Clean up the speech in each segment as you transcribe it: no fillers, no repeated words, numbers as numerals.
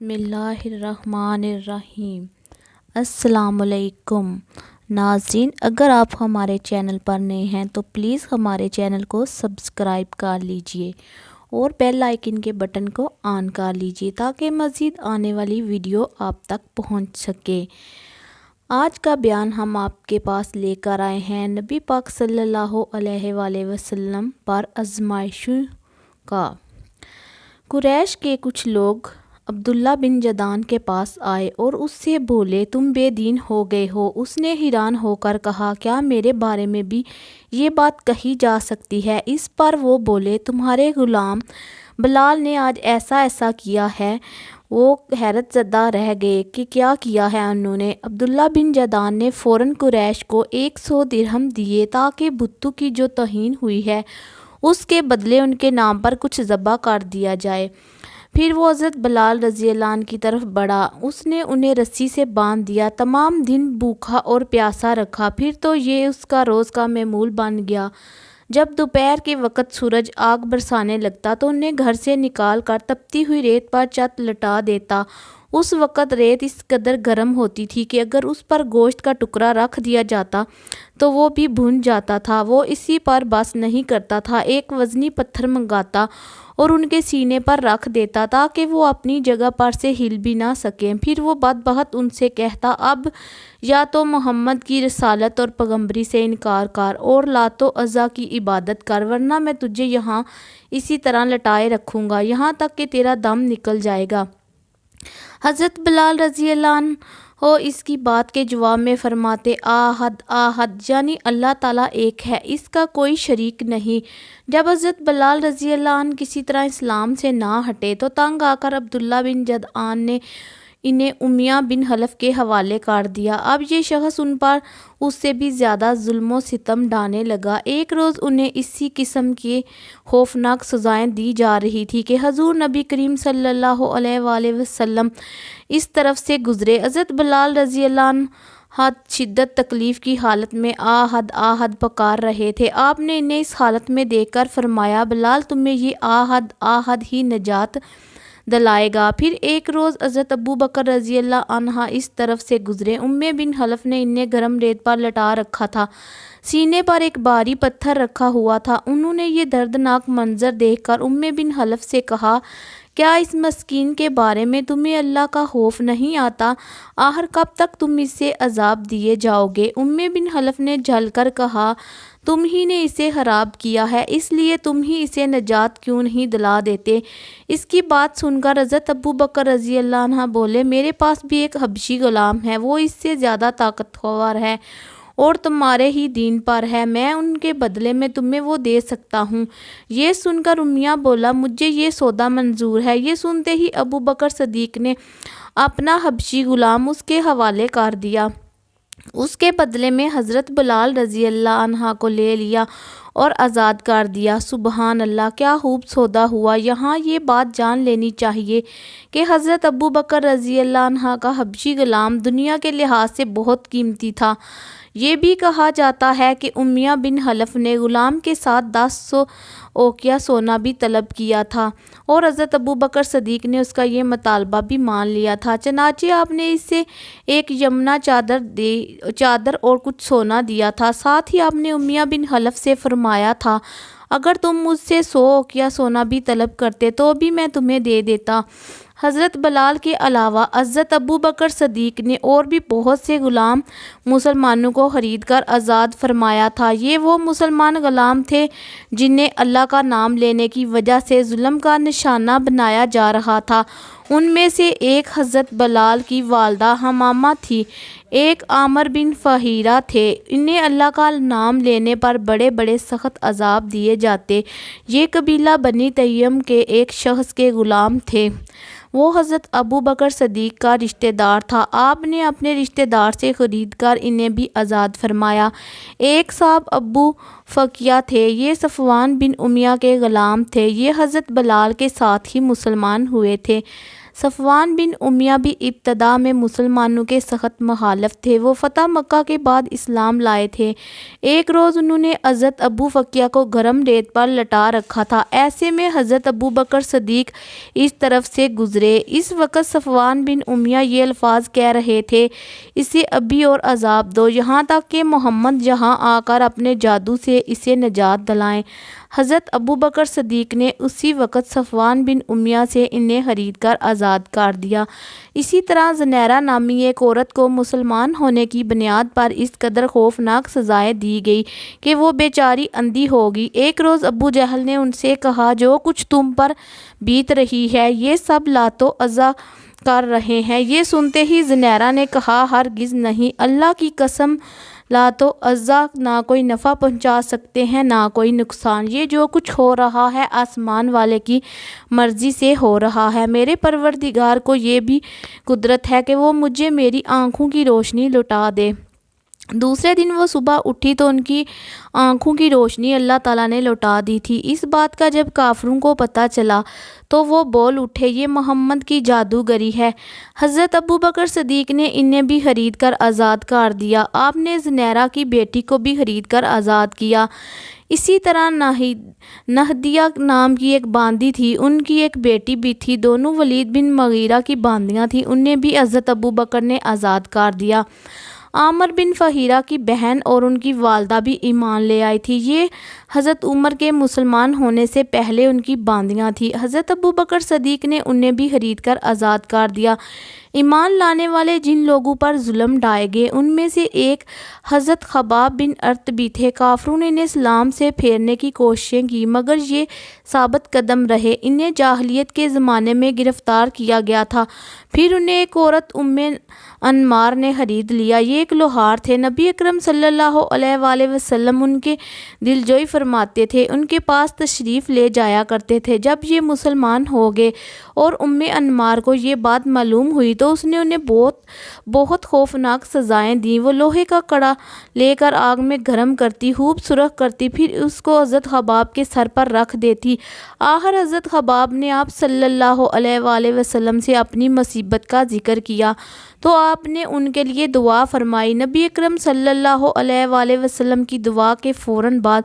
بسم اللہ الرحمن الرحیم۔ السلام علیکم ناظرین، اگر آپ ہمارے چینل پر نئے ہیں تو پلیز ہمارے چینل کو سبسکرائب کر لیجئے اور بیل آئیکن کے بٹن کو آن کر لیجئے تاکہ مزید آنے والی ویڈیو آپ تک پہنچ سکے۔ آج کا بیان ہم آپ کے پاس لے کر آئے ہیں نبی پاک صلی اللہ علیہ وآلہ وسلم پر آزمائشوں کا۔ قریش کے کچھ لوگ عبداللہ بن جدعان کے پاس آئے اور اس سے بولے، تم بے دین ہو گئے ہو۔ اس نے حیران ہو کر کہا، کیا میرے بارے میں بھی یہ بات کہی جا سکتی ہے؟ اس پر وہ بولے، تمہارے غلام بلال نے آج ایسا ایسا کیا ہے۔ وہ حیرت زدہ رہ گئے کہ کیا کیا ہے انہوں نے۔ عبداللہ بن جدعان نے فوراً قریش کو 100 درہم دیے تاکہ بتوں کی جو توہین ہوئی ہے اس کے بدلے ان کے نام پر کچھ ذبح کر دیا جائے۔ پھر وہ حضرت بلال رضی اللہ عنہ کی طرف بڑھا، اس نے انہیں رسی سے باندھ دیا، تمام دن بھوکا اور پیاسا رکھا، پھر تو یہ اس کا روز کا معمول بن گیا۔ جب دوپہر کے وقت سورج آگ برسانے لگتا تو انہیں گھر سے نکال کر تپتی ہوئی ریت پر چت لٹا دیتا۔ اس وقت ریت اس قدر گرم ہوتی تھی کہ اگر اس پر گوشت کا ٹکڑا رکھ دیا جاتا تو وہ بھی بھن جاتا تھا۔ وہ اسی پر بس نہیں کرتا تھا، ایک وزنی پتھر منگاتا اور ان کے سینے پر رکھ دیتا تاکہ وہ اپنی جگہ پر سے ہل بھی نہ سکیں۔ پھر وہ بدبخت ان سے کہتا، اب یا تو محمد کی رسالت اور پیغمبری سے انکار کر اور لات و عزیٰ کی عبادت کر، ورنہ میں تجھے یہاں اسی طرح لٹائے رکھوں گا یہاں تک کہ تیرا دم نکل جائے گا۔ حضرت بلال رضی اللہ عنہ اس کی بات کے جواب میں فرماتے، آحد آحد یعنی اللہ تعالیٰ ایک ہے، اس کا کوئی شریک نہیں۔ جب حضرت بلال رضی اللہ عنہ کسی طرح اسلام سے نہ ہٹے تو تنگ آ کر عبداللہ بن جدعان نے انہیں امیہ بن خلف کے حوالے کر دیا۔ اب یہ شخص ان پر اس سے بھی زیادہ ظلم و ستم ڈھانے لگا۔ ایک روز انہیں اسی قسم کی خوفناک سزائیں دی جا رہی تھی کہ حضور نبی کریم صلی اللہ علیہ وآلہ وسلم اس طرف سے گزرے۔ حضرت بلال رضی اللہ عنہ شدت تکلیف کی حالت میں آحد آحد پکار رہے تھے۔ آپ نے انہیں اس حالت میں دیکھ کر فرمایا، بلال تمہیں یہ آحد آحد ہی نجات دلائے گا۔ پھر ایک روز حضرت ابو بکر رضی اللہ عنہ اس طرف سے گزرے۔ امیہ بن خلف نے انہیں گرم ریت پر لٹا رکھا تھا، سینے پر ایک بھاری پتھر رکھا ہوا تھا۔ انہوں نے یہ دردناک منظر دیکھ کر امیہ بن خلف سے کہا، کیا اس مسکین کے بارے میں تمہیں اللہ کا خوف نہیں آتا؟ آخر کب تک تم اسے عذاب دیے جاؤ گے؟ امیہ بن خلف نے جھل کر کہا، تم ہی نے اسے خراب کیا ہے، اس لیے تم ہی اسے نجات کیوں نہیں دلا دیتے؟ اس کی بات سن کر حضرت ابو بکر رضی اللہ عنہ بولے، میرے پاس بھی ایک حبشی غلام ہے، وہ اس سے زیادہ طاقتور ہے اور تمہارے ہی دین پر ہے، میں ان کے بدلے میں تمہیں وہ دے سکتا ہوں۔ یہ سن کر امیہ بولا، مجھے یہ سودا منظور ہے۔ یہ سنتے ہی ابو بکر صدیق نے اپنا حبشی غلام اس کے حوالے کر دیا۔ اس کے بدلے میں حضرت بلال رضی اللہ عنہ کو لے لیا اور آزاد کر دیا۔ سبحان اللہ، کیا خوب سودا ہوا۔ یہاں یہ بات جان لینی چاہیے کہ حضرت ابو بکر رضی اللہ عنہ کا حبشی غلام دنیا کے لحاظ سے بہت قیمتی تھا۔ یہ بھی کہا جاتا ہے کہ امیہ بن خلف نے غلام کے ساتھ 10 اوقیہ سونا بھی طلب کیا تھا اور حضرت ابو بکر صدیق نے اس کا یہ مطالبہ بھی مان لیا تھا۔ چنانچہ آپ نے اسے ایک یمنا چادر اور کچھ سونا دیا تھا۔ ساتھ ہی آپ نے امیہ بن خلف سے فرمایا تھا، اگر تم مجھ سے 100 اوقیہ سونا بھی طلب کرتے تو بھی میں تمہیں دے دیتا۔ حضرت بلال کے علاوہ حضرت ابو بکر صدیق نے اور بھی بہت سے غلام مسلمانوں کو خرید کر آزاد فرمایا تھا۔ یہ وہ مسلمان غلام تھے جنہیں اللہ کا نام لینے کی وجہ سے ظلم کا نشانہ بنایا جا رہا تھا۔ ان میں سے ایک حضرت بلال کی والدہ حمامہ تھی، ایک عامر بن فہیرہ تھے۔ انہیں اللہ کا نام لینے پر بڑے بڑے سخت عذاب دیے جاتے۔ یہ قبیلہ بنی تیم کے ایک شخص کے غلام تھے، وہ حضرت ابو بکر صدیق کا رشتہ دار تھا۔ آپ نے اپنے رشتہ دار سے خرید کر انہیں بھی آزاد فرمایا۔ ایک صاحب ابو فقیہ تھے، یہ صفوان بن امیہ کے غلام تھے، یہ حضرت بلال کے ساتھ ہی مسلمان ہوئے تھے۔ صفوان بن امیہ بھی ابتدا میں مسلمانوں کے سخت مخالف تھے۔ وہ فتح مکہ کے بعد اسلام لائے تھے۔ ایک روز انہوں نے حضرت ابو فقیہ کو گرم ریت پر لٹا رکھا تھا۔ ایسے میں حضرت ابو بکر صدیق اس طرف سے گزرے۔ اس وقت صفوان بن امیہ یہ الفاظ کہہ رہے تھے، اسے ابھی اور عذاب دو، یہاں تک کہ محمد یہاں آ کر اپنے جادو سے اسے نجات دلائیں۔ حضرت ابو بکر صدیق نے اسی وقت صفوان بن امیہ سے انہیں خرید کر آزاد کر دیا۔ اسی طرح زنیرہ نامی ایک عورت کو مسلمان ہونے کی بنیاد پر اس قدر خوفناک سزائیں دی گئی کہ وہ بیچاری اندھی ہو گئی۔ ایک روز ابو جہل نے ان سے کہا، جو کچھ تم پر بیت رہی ہے یہ سب لات و عزا کر رہے ہیں۔ یہ سنتے ہی زنیرہ نے کہا، ہرگز نہیں، اللہ کی قسم، لات و عزا نہ کوئی نفع پہنچا سکتے ہیں نہ کوئی نقصان۔ یہ جو کچھ ہو رہا ہے آسمان والے کی مرضی سے ہو رہا ہے۔ میرے پروردگار کو یہ بھی قدرت ہے کہ وہ مجھے میری آنکھوں کی روشنی لوٹا دے۔ دوسرے دن وہ صبح اٹھی تو ان کی آنکھوں کی روشنی اللہ تعالیٰ نے لوٹا دی تھی۔ اس بات کا جب کافروں کو پتہ چلا تو وہ بول اٹھے، یہ محمد کی جادوگری ہے۔ حضرت ابو بکر صدیق نے انہیں بھی خرید کر آزاد کر دیا۔ آپ نے زنیرہ کی بیٹی کو بھی خرید کر آزاد کیا۔ اسی طرح نہدیہ نام کی ایک باندی تھی، ان کی ایک بیٹی بھی تھی، دونوں ولید بن مغیرہ کی باندیاں تھیں، انہیں بھی حضرت ابو بکر نے آزاد کر دیا۔ عامر بن فہیرہ کی بہن اور ان کی والدہ بھی ایمان لے آئی تھی، یہ حضرت عمر کے مسلمان ہونے سے پہلے ان کی باندیاں تھیں۔ حضرت ابو بکر صدیق نے انہیں بھی خرید کر آزاد کر دیا۔ ایمان لانے والے جن لوگوں پر ظلم ڈھائے گئے ان میں سے ایک حضرت خباب بن ارت بھی تھے۔ کافروں نے انہیں اسلام سے پھیرنے کی کوششیں کی مگر یہ ثابت قدم رہے۔ انہیں جاہلیت کے زمانے میں گرفتار کیا گیا تھا، پھر انہیں ایک عورت ام انمار نے خرید لیا۔ یہ ایک لوہار تھے۔ نبی اکرم صلی اللہ علیہ وآلہ وسلم ان کے دلجوئی فرماتے تھے، ان کے پاس تشریف لے جایا کرتے تھے۔ جب یہ مسلمان ہو گئے اور ام انمار کو یہ بات معلوم ہوئی تو اس نے انہیں بہت خوفناک سزائیں دیں۔ وہ لوہے کا کڑا لے کر آگ میں گرم کرتی، خوب سرخ کرتی، پھر اس کو حضرت خباب کے سر پر رکھ دیتی۔ آخر حضرت خباب نے آپ صلی اللہ علیہ وآلہ وسلم سے اپنی مصیبت کا ذکر کیا تو آپ نے ان کے لیے دعا فرمائی۔ نبی اکرم صلی اللہ علیہ وآلہ وسلم کی دعا کے فوراً بعد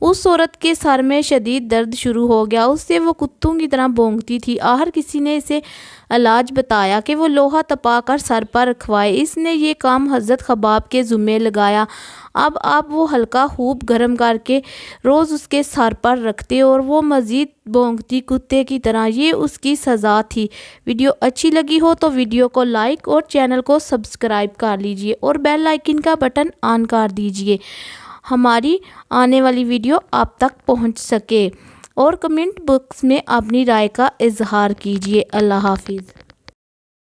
اس عورت کے سر میں شدید درد شروع ہو گیا، اس سے وہ کتوں کی طرح بھونکتی تھی۔ آخر کسی نے اسے علاج بتایا کہ وہ لوہا تپا کر سر پر رکھوائے۔ اس نے یہ کام حضرت خباب کے ذمہ لگایا۔ اب آپ وہ حلقہ خوب گرم کر کے روز اس کے سر پر رکھتے اور وہ مزید بھونکتی کتے کی طرح۔ یہ اس کی سزا تھی۔ ویڈیو اچھی لگی ہو تو ویڈیو کو لائک اور چینل کو سبسکرائب کر لیجئے اور بیل آئیکن کا بٹن آن کر دیجئے، ہماری آنے والی ویڈیو آپ تک پہنچ سکے، اور کمنٹ باکس میں اپنی رائے کا اظہار کیجئے۔ اللہ حافظ۔